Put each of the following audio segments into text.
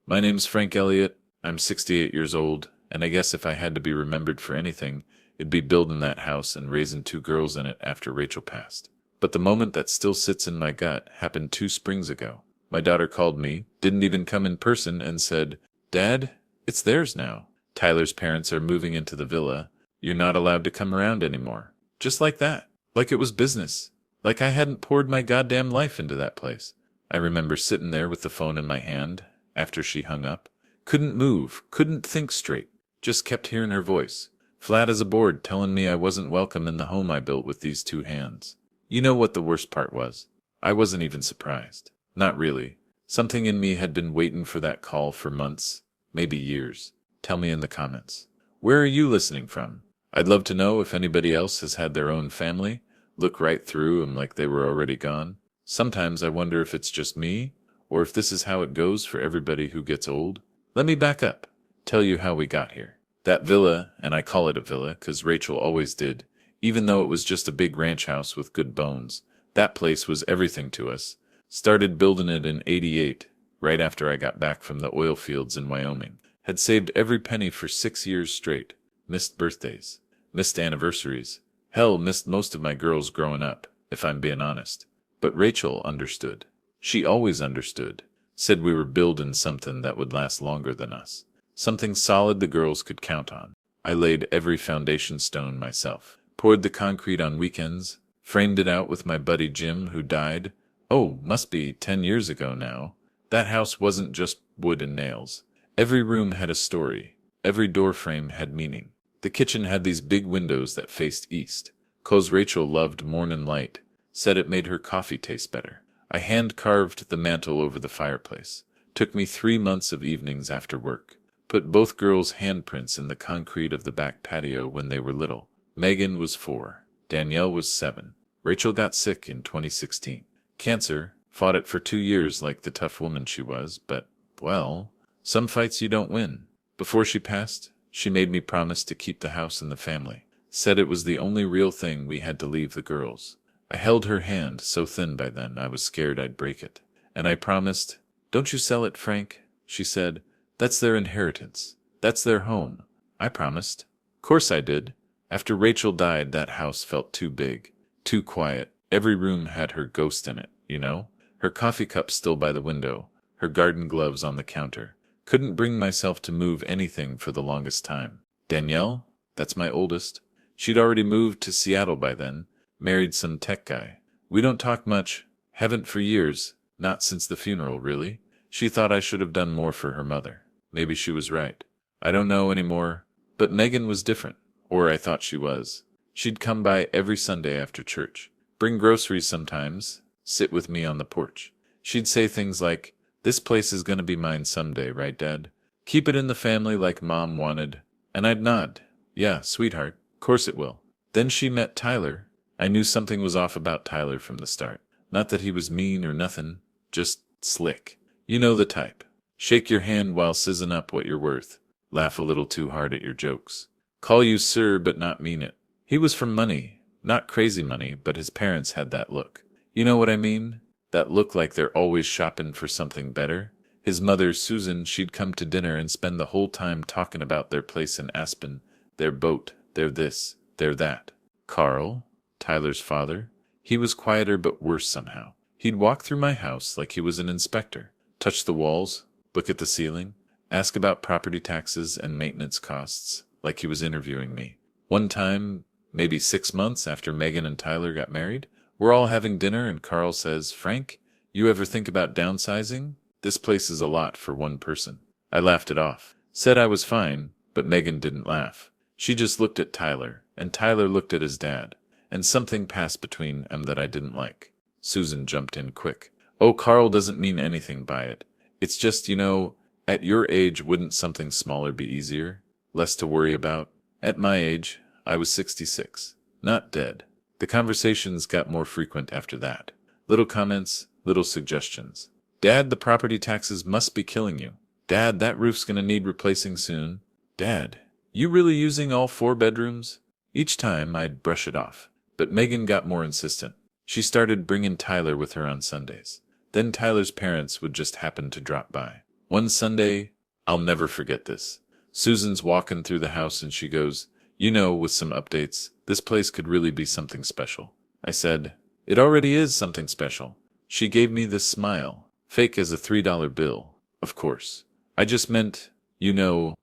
My name's Frank Elliott. I'm 68 years old, and I guess if I had to be remembered for anything, it'd be building that house and raising two girls in it after Rachel passed. But the moment that still sits in my gut happened 2 springs ago. My daughter called me, didn't even come in person, and said, "Dad, it's theirs now. Tyler's parents are moving into the villa. You're not allowed to come around anymore." Just like that. Like it was business. Like I hadn't poured my goddamn life into that place. I remember sitting there with the phone in my hand after she hung up. Couldn't move, couldn't think straight. Just kept hearing her voice, flat as a board, telling me I wasn't welcome in the home I built with these two hands. You know what the worst part was? I wasn't even surprised. Not really. Something in me had been waiting for that call for months, maybe years. Tell me in the comments. Where are you listening from? I'd love to know if anybody else has had their own family. Look right through 'em like they were already gone. Sometimes I wonder if it's just me, or if this is how it goes for everybody who gets old. Let me back up. Tell you how we got here. That villa, and I call it a villa 'cause Rachel always did, even though it was just a big ranch house with good bones. That place was everything to us. Started building it in '88, right after I got back from the oil fields in Wyoming. Had saved every penny for 6 years straight. Missed birthdays. Missed anniversaries. Hell, missed most of my girls growing up, if I'm being honest. But Rachel understood. She always understood. Said we were building something that would last longer than us. Something solid the girls could count on. I laid every foundation stone myself. Poured the concrete on weekends. Framed it out with my buddy Jim, who died. Oh, must be 10 years ago now. That house wasn't just wood and nails. Every room had a story. Every door frame had meaning. The kitchen had these big windows that faced east. 'Cause Rachel loved morning light. Said it made her coffee taste better. I hand-carved the mantel over the fireplace. Took me 3 months of evenings after work. Put both girls' handprints in the concrete of the back patio when they were little. Megan was 4. Danielle was 7. Rachel got sick in 2016. Cancer. Fought it for 2 years like the tough woman she was, but, well, some fights you don't win. Before she passed, she made me promise to keep the house and the family. Said it was the only real thing we had to leave the girls. I held her hand, so thin by then I was scared I'd break it. And I promised, "Don't you sell it, Frank," she said. "That's their inheritance. That's their home." I promised. Course I did. After Rachel died, that house felt too big, too quiet. Every room had her ghost in it, you know? Her coffee cup still by the window, her garden gloves on the counter. Couldn't bring myself to move anything for the longest time. Danielle? That's my oldest. She'd already moved to Seattle by then. Married some tech guy. We don't talk much. Haven't for years. Not since the funeral, really. She thought I should have done more for her mother. Maybe she was right. I don't know anymore. But Megan was different. Or I thought she was. She'd come by every Sunday after church. Bring groceries sometimes. Sit with me on the porch. She'd say things like, "This place is gonna be mine someday, right, Dad? Keep it in the family like Mom wanted." And I'd nod. "Yeah, sweetheart. Course it will." Then she met Tyler. I knew something was off about Tyler from the start. Not that he was mean or nothing, just slick. You know the type. Shake your hand while sizzing up what you're worth. Laugh a little too hard at your jokes. Call you sir but not mean it. He was from money. Not crazy money, but his parents had that look. You know what I mean? That look like they're always shopping for something better. His mother, Susan, she'd come to dinner and spend the whole time talking about their place in Aspen, their boat, their this, their that. Carl, Tyler's father, he was quieter but worse somehow. He'd walk through my house like he was an inspector, touch the walls, look at the ceiling, ask about property taxes and maintenance costs like he was interviewing me. One time, maybe 6 months after Megan and Tyler got married, we're all having dinner and Carl says, "Frank, you ever think about downsizing? This place is a lot for one person." I laughed it off. Said I was fine, but Megan didn't laugh. She just looked at Tyler, and Tyler looked at his dad. And something passed between them that I didn't like. Susan jumped in quick. "Oh, Carl doesn't mean anything by it. It's just, you know, at your age wouldn't something smaller be easier? Less to worry about?" At my age, I was 66. Not dead. The conversations got more frequent after that. Little comments, little suggestions. "Dad, the property taxes must be killing you." "Dad, that roof's gonna need replacing soon." "Dad, you really using all 4 bedrooms?" Each time I'd brush it off. But Megan got more insistent. She started bringing Tyler with her on Sundays. Then Tyler's parents would just happen to drop by. One Sunday, I'll never forget this. Susan's walking through the house and she goes, with some updates, this place could really be something special. I said, it already is something special. She gave me this smile, fake as a $3 bill, of course. I just meant,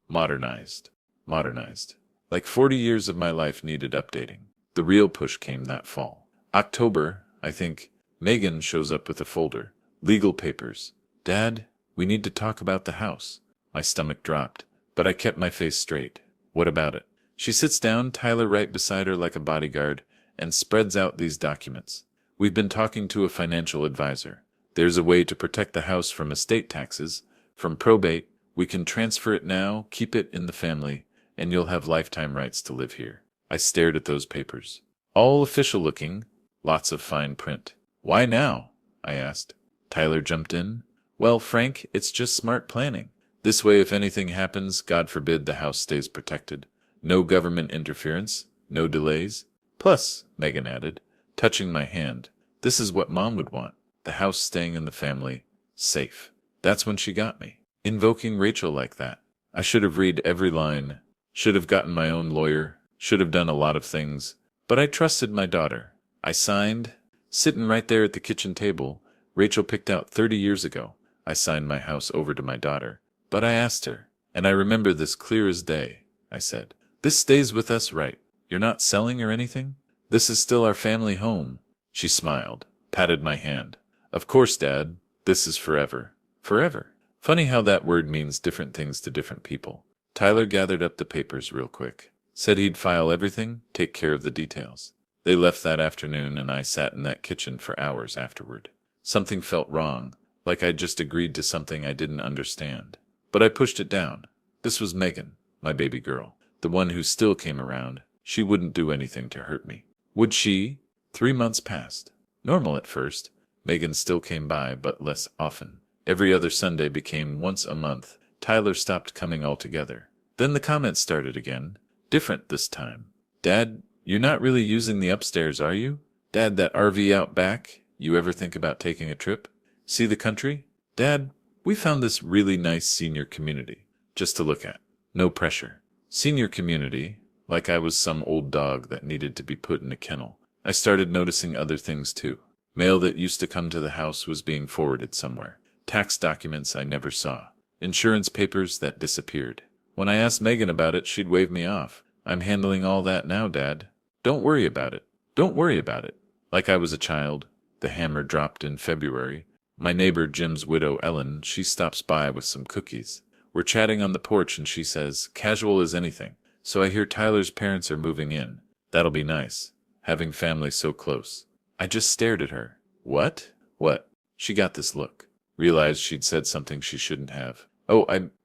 modernized. Modernized. Like 40 years of my life needed updating. The real push came that fall. October, I think, Megan shows up with a folder. Legal papers. Dad, we need to talk about the house. My stomach dropped, but I kept my face straight. What about it? She sits down, Tyler right beside her like a bodyguard, and spreads out these documents. We've been talking to a financial advisor. There's a way to protect the house from estate taxes, from probate. We can transfer it now, keep it in the family, and you'll have lifetime rights to live here. I stared at those papers. All official looking, lots of fine print. Why now? I asked. Tyler jumped in. Well, Frank, it's just smart planning. This way, if anything happens, God forbid, the house stays protected. No government interference, no delays. Plus, Megan added, touching my hand, this is what Mom would want. The house staying in the family, safe. That's when she got me. Invoking Rachel like that. I should have read every line, should have gotten my own lawyer, should have done a lot of things. But I trusted my daughter. I signed. Sitting right there at the kitchen table, Rachel picked out 30 years ago. I signed my house over to my daughter. But I asked her, and I remember this clear as day. I said, this stays with us, right? You're not selling or anything? This is still our family home. She smiled, patted my hand. Of course, Dad. This is forever. Forever. Funny how that word means different things to different people. Tyler gathered up the papers real quick. Said he'd file everything, take care of the details. They left that afternoon, and I sat in that kitchen for hours afterward. Something felt wrong, like I'd just agreed to something I didn't understand. But I pushed it down. This was Megan, my baby girl, the one who still came around. She wouldn't do anything to hurt me. Would she? 3 months passed. Normal at first. Megan still came by, but less often. Every other Sunday became once a month. Tyler stopped coming altogether. Then the comments started again. Different this time. Dad, you're not really using the upstairs, are you? Dad, that RV out back? You ever think about taking a trip? See the country? Dad, we found this really nice senior community. Just to look at. No pressure. Senior community, like I was some old dog that needed to be put in a kennel. I started noticing other things too. Mail that used to come to the house was being forwarded somewhere. Tax documents I never saw. Insurance papers that disappeared. When I asked Megan about it, she'd wave me off. I'm handling all that now, Dad. Don't worry about it. Don't worry about it. Like I was a child. The hammer dropped in February. My neighbor Jim's widow Ellen, she stops by with some cookies. We're chatting on the porch and she says, casual as anything. So I hear Tyler's parents are moving in. That'll be nice. Having family so close. I just stared at her. What? What? She got this look. Realized she'd said something she shouldn't have.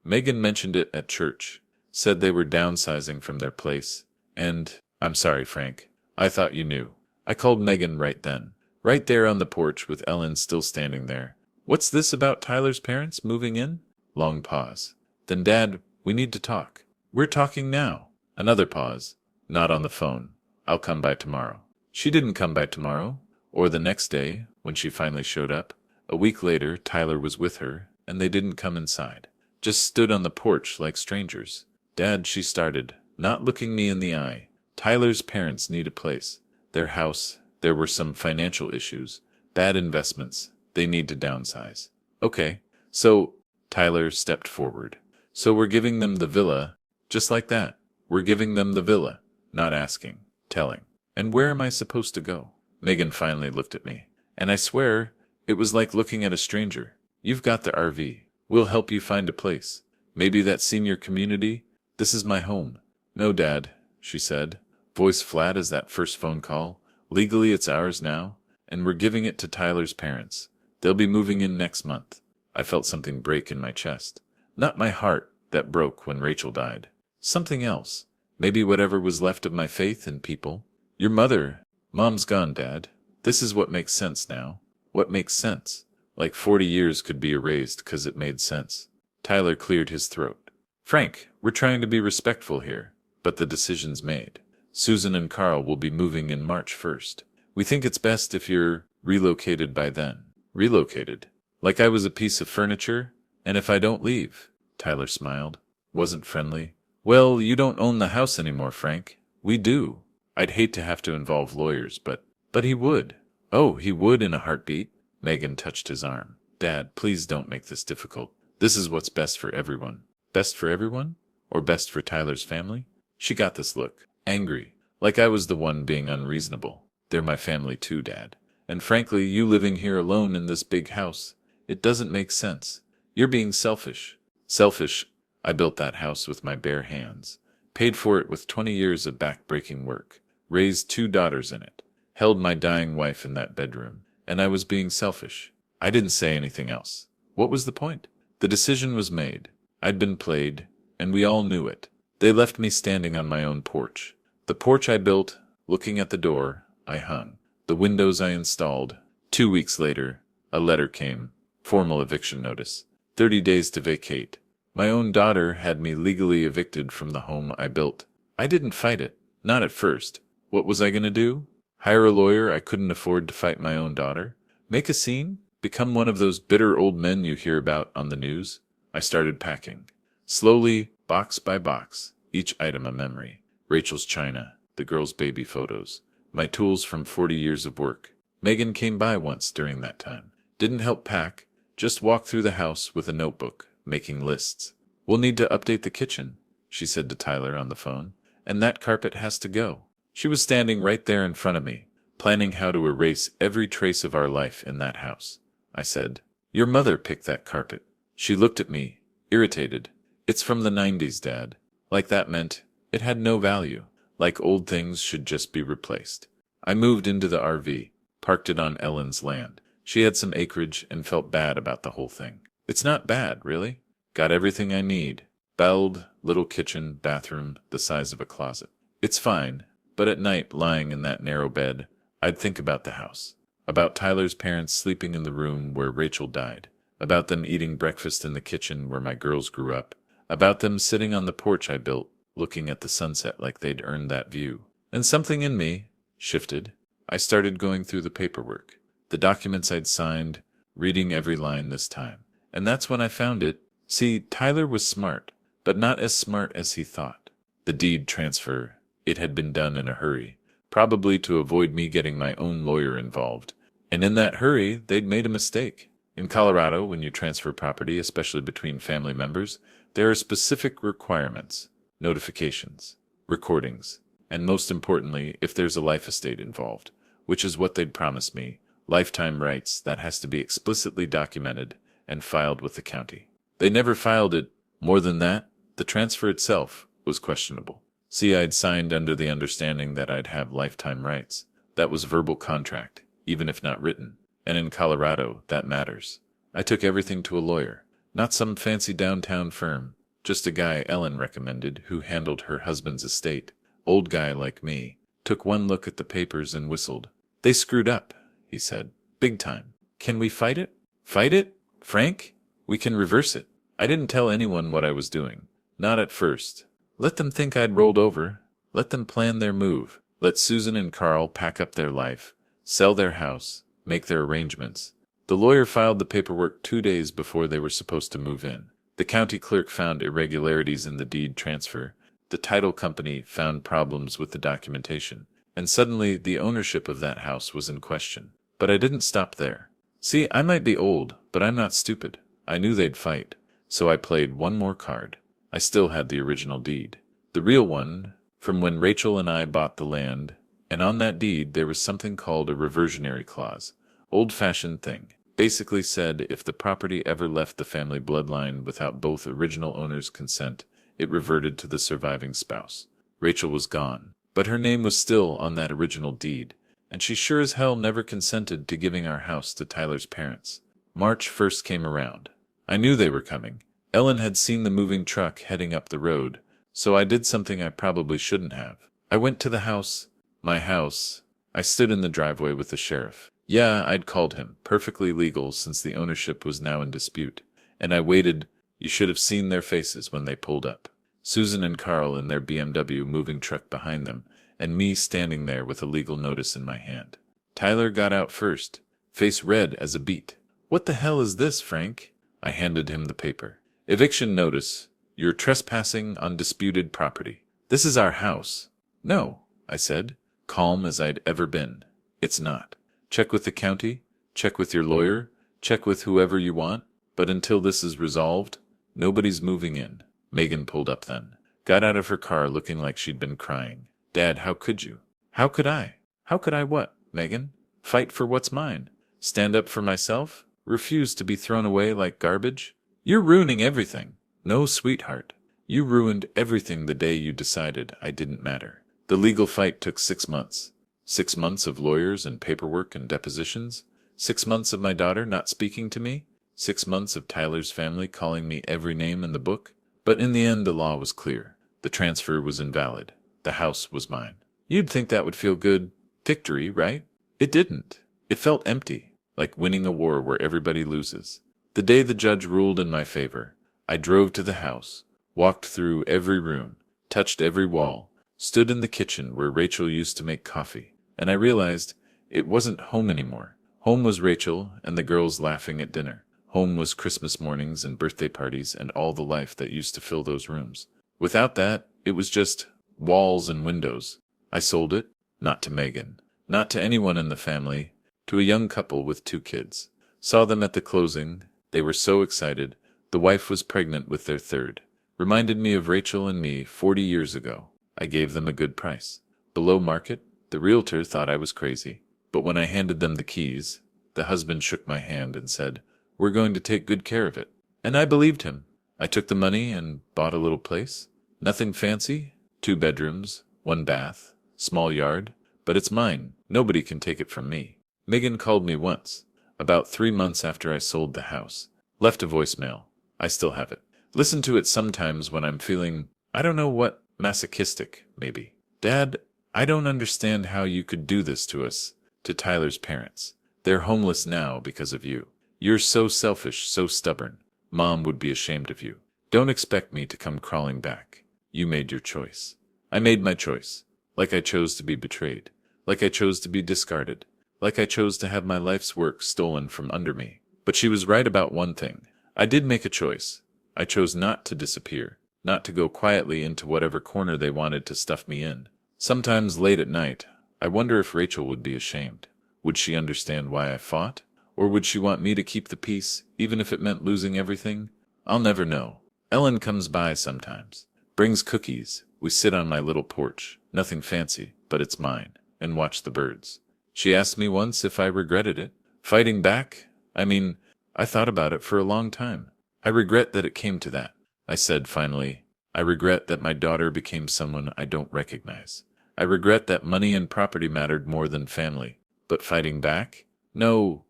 Megan mentioned it at church. Said they were downsizing from their place. And, I'm sorry, Frank. I thought you knew. I called Megan right then. Right there on the porch with Ellen still standing there. What's this about Tyler's parents moving in? Long pause. Then, Dad, we need to talk. We're talking now. Another pause. Not on the phone. I'll come by tomorrow. She didn't come by tomorrow, or the next day, when she finally showed up. A week later, Tyler was with her, and they didn't come inside. Just stood on the porch like strangers. Dad, she started, not looking me in the eye. Tyler's parents need a place. Their house, there were some financial issues. Bad investments. They need to downsize. Okay. So, Tyler stepped forward. So we're giving them the villa, just like that. We're giving them the villa. Not asking. Telling. And where am I supposed to go? Megan finally looked at me. And I swear, it was like looking at a stranger. You've got the RV. We'll help you find a place. Maybe that senior community. This is my home. No, Dad, she said, voice flat as that first phone call. Legally it's ours now, and we're giving it to Tyler's parents. They'll be moving in next month. I felt something break in my chest. Not my heart that broke when Rachel died. Something else. Maybe whatever was left of my faith in people. Your mother. Mom's gone, Dad. This is what makes sense now. What makes sense? Like 40 years could be erased 'cause it made sense. Tyler cleared his throat. Frank, we're trying to be respectful here, but the decision's made. Susan and Carl will be moving in March 1st. We think it's best if you're relocated by then. Relocated? Like I was a piece of furniture? And if I don't leave? Tyler smiled. Wasn't friendly. Well, you don't own the house anymore, Frank. We do. I'd hate to have to involve lawyers, but he would. Oh, he would in a heartbeat? Megan touched his arm. Dad, please don't make this difficult. This is what's best for everyone. Best for everyone? Or best for Tyler's family? She got this look. Angry. Like I was the one being unreasonable. They're my family too, Dad. And frankly, you living here alone in this big house, it doesn't make sense. You're being selfish. Selfish? I built that house with my bare hands. Paid for it with 20 years of back-breaking work. Raised 2 daughters in it. Held my dying wife in that bedroom. And I was being selfish. I didn't say anything else. What was the point? The decision was made. I'd been played, and we all knew it. They left me standing on my own porch. The porch I built, looking at the door, I hung. The windows I installed. 2 weeks later, a letter came. Formal eviction notice. 30 days to vacate. My own daughter had me legally evicted from the home I built. I didn't fight it. Not at first. What was I going to do? Hire a lawyer I couldn't afford to fight my own daughter? Make a scene? Become one of those bitter old men you hear about on the news? I started packing. Slowly, box by box, each item a memory. Rachel's china, the girl's baby photos, my tools from 40 years of work. Megan came by once during that time. Didn't help pack, just walked through the house with a notebook, making lists. We'll need to update the kitchen, she said to Tyler on the phone, and that carpet has to go. She was standing right there in front of me, planning how to erase every trace of our life in that house. I said, Your mother picked that carpet. She looked at me, irritated. It's from the 90s, Dad. Like that meant it had no value. Like old things should just be replaced. I moved into the RV, parked it on Ellen's land. She had some acreage and felt bad about the whole thing. It's not bad, really. Got everything I need. Belled, little kitchen, bathroom, the size of a closet. It's fine, but at night, lying in that narrow bed, I'd think about the house. About Tyler's parents sleeping in the room where Rachel died. About them eating breakfast in the kitchen where my girls grew up. About them sitting on the porch I built, looking at the sunset like they'd earned that view. And something in me shifted. I started going through the paperwork, the documents I'd signed, reading every line this time. And that's when I found it. See, Tyler was smart, but not as smart as he thought. The deed transfer, it had been done in a hurry, probably to avoid me getting my own lawyer involved. And in that hurry, they'd made a mistake. In Colorado, when you transfer property, especially between family members, there are specific requirements, notifications, recordings, and most importantly, if there's a life estate involved, which is what they'd promised me, lifetime rights that has to be explicitly documented and filed with the county. They never filed it. More than that, the transfer itself was questionable. See, I'd signed under the understanding that I'd have lifetime rights. That was verbal contract, even if not written. And in Colorado, that matters. I took everything to a lawyer. Not some fancy downtown firm. Just a guy Ellen recommended who handled her husband's estate. Old guy like me. Took one look at the papers and whistled. They screwed up, he said. Big time. Can we fight it? Fight it? Frank? We can reverse it. I didn't tell anyone what I was doing. Not at first. Let them think I'd rolled over. Let them plan their move. Let Susan and Carl pack up their life. Sell their house. Make their arrangements. The lawyer filed the paperwork 2 days before they were supposed to move in. The county clerk found irregularities in the deed transfer. The title company found problems with the documentation. And suddenly the ownership of that house was in question. But I didn't stop there. See, I might be old, but I'm not stupid. I knew they'd fight. So I played one more card. I still had the original deed. The real one, from when Rachel and I bought the land, and on that deed there was something called a reversionary clause. Old-fashioned thing. Basically said if the property ever left the family bloodline without both original owners' consent, it reverted to the surviving spouse. Rachel was gone, but her name was still on that original deed, and she sure as hell never consented to giving our house to Tyler's parents. March 1st came around. I knew they were coming. Ellen had seen the moving truck heading up the road, so I did something I probably shouldn't have. I went to the house. My house. I stood in the driveway with the sheriff. Yeah, I'd called him. Perfectly legal since the ownership was now in dispute. And I waited. You should have seen their faces when they pulled up. Susan and Carl in their BMW moving truck behind them, and me standing there with a legal notice in my hand. Tyler got out first, face red as a beet. What the hell is this, Frank? I handed him the paper. Eviction notice. You're trespassing on disputed property. This is our house. No, I said, calm as I'd ever been. It's not. Check with the county, check with your lawyer, check with whoever you want, but until this is resolved, nobody's moving in. Megan pulled up then, got out of her car looking like she'd been crying. Dad, how could you? How could I? How could I what, Megan? Fight for what's mine? Stand up for myself? Refuse to be thrown away like garbage? You're ruining everything. No, sweetheart. You ruined everything the day you decided I didn't matter. The legal fight took 6 months. 6 months of lawyers and paperwork and depositions. 6 months of my daughter not speaking to me. 6 months of Tyler's family calling me every name in the book. But in the end, the law was clear. The transfer was invalid. The house was mine. You'd think that would feel good. Victory, right? It didn't. It felt empty, like winning a war where everybody loses. The day the judge ruled in my favor, I drove to the house, walked through every room, touched every wall, stood in the kitchen where Rachel used to make coffee, and I realized it wasn't home anymore. Home was Rachel and the girls laughing at dinner. Home was Christmas mornings and birthday parties and all the life that used to fill those rooms. Without that, it was just walls and windows. I sold it, not to Megan, not to anyone in the family, to a young couple with 2 kids. Saw them at the closing. They were so excited. The wife was pregnant with their 3rd. Reminded me of Rachel and me 40 years ago. I gave them a good price. Below market, the realtor thought I was crazy. But when I handed them the keys, the husband shook my hand and said, "We're going to take good care of it." And I believed him. I took the money and bought a little place. Nothing fancy. 2 bedrooms, 1 bath, small yard. But it's mine. Nobody can take it from me. Megan called me once, about 3 months after I sold the house. Left a voicemail. I still have it. Listen to it sometimes when I'm feeling, I don't know what, masochistic, maybe. Dad, I don't understand how you could do this to us, to Tyler's parents. They're homeless now because of you. You're so selfish, so stubborn. Mom would be ashamed of you. Don't expect me to come crawling back. You made your choice. I made my choice. Like I chose to be betrayed. Like I chose to be discarded. Like I chose to have my life's work stolen from under me. But she was right about one thing. I did make a choice. I chose not to disappear, not to go quietly into whatever corner they wanted to stuff me in. Sometimes late at night, I wonder if Rachel would be ashamed. Would she understand why I fought? Or would she want me to keep the peace, even if it meant losing everything? I'll never know. Ellen comes by sometimes. Brings cookies. We sit on my little porch. Nothing fancy, but it's mine. And watch the birds. She asked me once if I regretted it. Fighting back? I thought about it for a long time. I regret that it came to that. I said finally, I regret that my daughter became someone I don't recognize. I regret that money and property mattered more than family. But fighting back? No,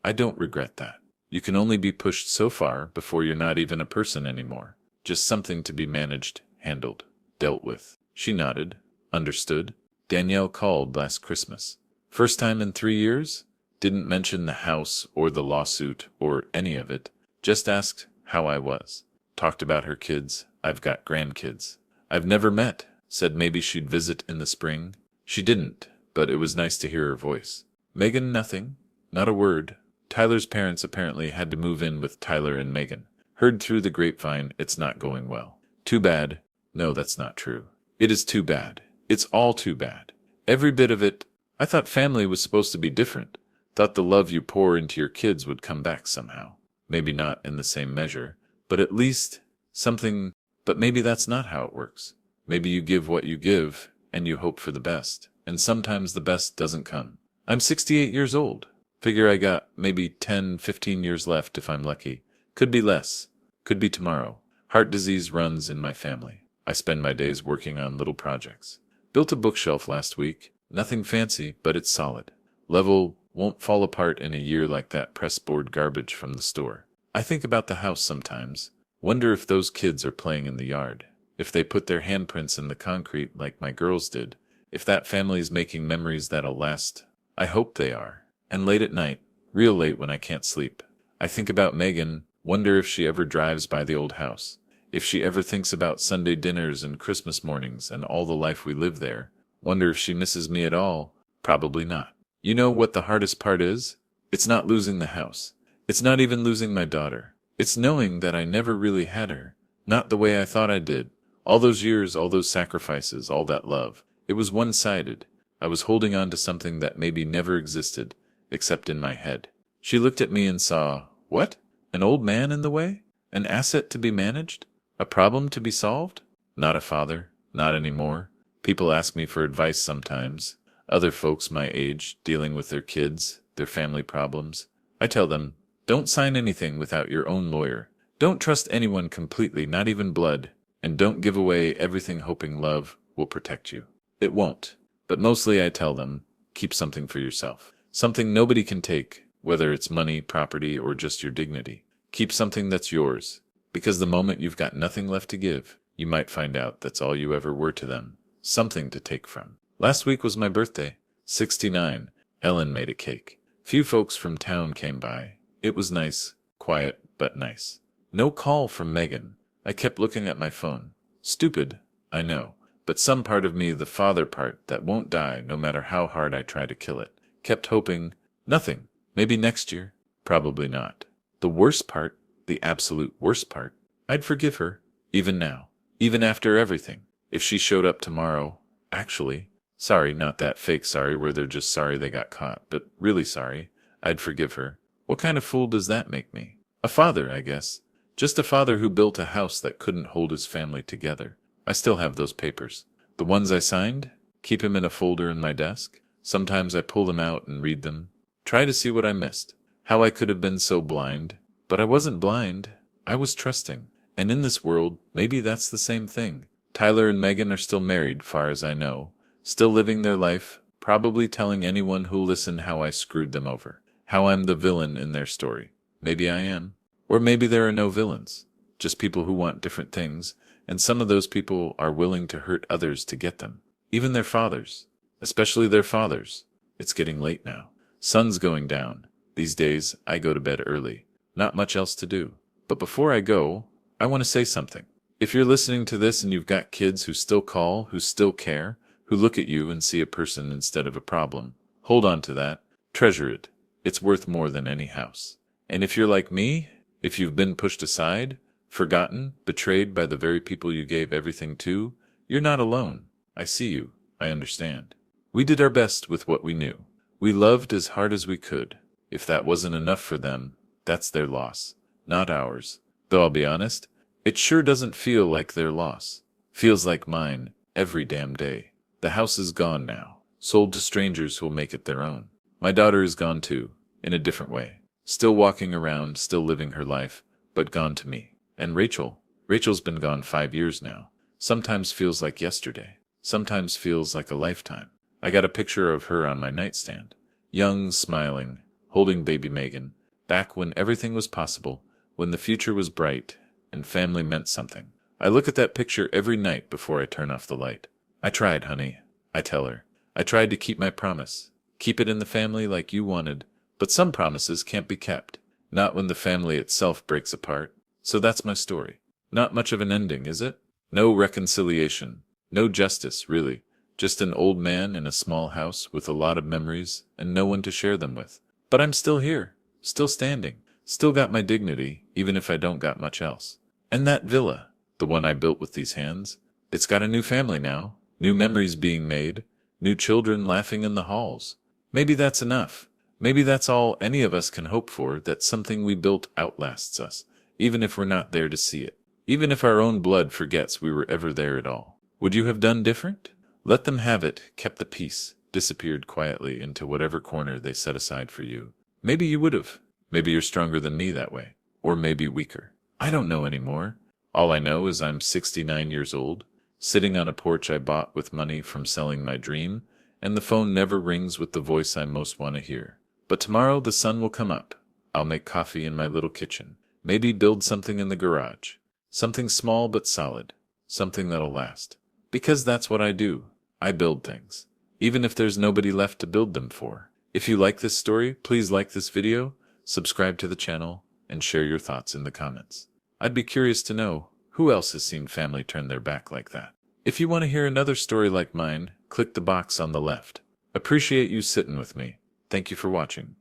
I don't regret that. You can only be pushed so far before you're not even a person anymore. Just something to be managed, handled, dealt with. She nodded, understood. Danielle called last Christmas. First time in 3 years? Didn't mention the house or the lawsuit or any of it. Just asked how I was. Talked about her kids. I've got grandkids. I've never met. Said maybe she'd visit in the spring. She didn't, but it was nice to hear her voice. Megan, nothing. Not a word. Tyler's parents apparently had to move in with Tyler and Megan. Heard through the grapevine it's not going well. Too bad. No, that's not true. It is too bad. It's all too bad. Every bit of it. I thought family was supposed to be different. Thought the love you pour into your kids would come back somehow. Maybe not in the same measure, but at least something. But maybe that's not how it works. Maybe you give what you give, and you hope for the best. And sometimes the best doesn't come. I'm 68 years old. Figure I got maybe 10, 15 years left if I'm lucky. Could be less. Could be tomorrow. Heart disease runs in my family. I spend my days working on little projects. Built a bookshelf last week. Nothing fancy, but it's solid. Level, won't fall apart in a year like that pressboard garbage from the store. I think about the house sometimes. Wonder if those kids are playing in the yard. If they put their handprints in the concrete like my girls did. If that family's making memories that'll last. I hope they are. And late at night, real late when I can't sleep, I think about Megan, wonder if she ever drives by the old house. If she ever thinks about Sunday dinners and Christmas mornings and all the life we live there. Wonder if she misses me at all. Probably not. You know what the hardest part is? It's not losing the house. It's not even losing my daughter. It's knowing that I never really had her. Not the way I thought I did. All those years, all those sacrifices, all that love. It was one-sided. I was holding on to something that maybe never existed, except in my head. She looked at me and saw, what? An old man in the way? An asset to be managed? A problem to be solved? Not a father. Not anymore. People ask me for advice sometimes. Other folks my age, dealing with their kids, their family problems. I tell them, don't sign anything without your own lawyer. Don't trust anyone completely, not even blood. And don't give away everything hoping love will protect you. It won't. But mostly I tell them, keep something for yourself. Something nobody can take, whether it's money, property, or just your dignity. Keep something that's yours. Because the moment you've got nothing left to give, you might find out that's all you ever were to them. Something to take from. Last week was my birthday. 69. Ellen made a cake. Few folks from town came by. It was nice. Quiet, but nice. No call from Megan. I kept looking at my phone. Stupid, I know. But some part of me, the father part, that won't die no matter how hard I try to kill it, kept hoping, nothing. Maybe next year. Probably not. The worst part, the absolute worst part, I'd forgive her. Even now. Even after everything. If she showed up tomorrow, actually, sorry, not that fake sorry where they're just sorry they got caught, but really sorry, I'd forgive her. What kind of fool does that make me? A father, I guess. Just a father who built a house that couldn't hold his family together. I still have those papers. The ones I signed, keep them in a folder in my desk. Sometimes I pull them out and read them. Try to see what I missed. How I could have been so blind. But I wasn't blind. I was trusting. And in this world, maybe that's the same thing. Tyler and Megan are still married, far as I know. Still living their life, probably telling anyone who'll listen how I screwed them over. How I'm the villain in their story. Maybe I am. Or maybe there are no villains. Just people who want different things, and some of those people are willing to hurt others to get them. Even their fathers. Especially their fathers. It's getting late now. Sun's going down. These days, I go to bed early. Not much else to do. But before I go, I want to say something. If you're listening to this and you've got kids who still call, who still care, who look at you and see a person instead of a problem, hold on to that. Treasure it. It's worth more than any house. And if you're like me, if you've been pushed aside, forgotten, betrayed by the very people you gave everything to, you're not alone. I see you. I understand. We did our best with what we knew. We loved as hard as we could. If that wasn't enough for them, that's their loss, not ours. Though I'll be honest, it sure doesn't feel like their loss. Feels like mine, every damn day. The house is gone now, sold to strangers who'll make it their own. My daughter is gone too, in a different way. Still walking around, still living her life, but gone to me. And Rachel's been gone 5 years now. Sometimes feels like yesterday. Sometimes feels like a lifetime. I got a picture of her on my nightstand. Young, smiling, holding baby Megan, back when everything was possible, when the future was bright, and family meant something. I look at that picture every night before I turn off the light. I tried, honey, I tell her. I tried to keep my promise. Keep it in the family like you wanted, but some promises can't be kept. Not when the family itself breaks apart. So that's my story. Not much of an ending, is it? No reconciliation. No justice, really. Just an old man in a small house with a lot of memories and no one to share them with. But I'm still here. Still standing. Still got my dignity, even if I don't got much else. And that villa, the one I built with these hands, it's got a new family now. New memories being made. New children laughing in the halls. Maybe that's enough. Maybe that's all any of us can hope for, that something we built outlasts us, even if we're not there to see it. Even if our own blood forgets we were ever there at all. Would you have done different? Let them have it, kept the peace, disappeared quietly into whatever corner they set aside for you. Maybe you would have. Maybe you're stronger than me that way. Or maybe weaker. I don't know anymore. All I know is I'm 69 years old, sitting on a porch I bought with money from selling my dream, and the phone never rings with the voice I most want to hear. But tomorrow the sun will come up. I'll make coffee in my little kitchen. Maybe build something in the garage. Something small but solid. Something that'll last. Because that's what I do. I build things. Even if there's nobody left to build them for. If you like this story, please like this video, subscribe to the channel, and share your thoughts in the comments. I'd be curious to know, who else has seen family turn their back like that? If you want to hear another story like mine, click the box on the left. Appreciate you sitting with me. Thank you for watching.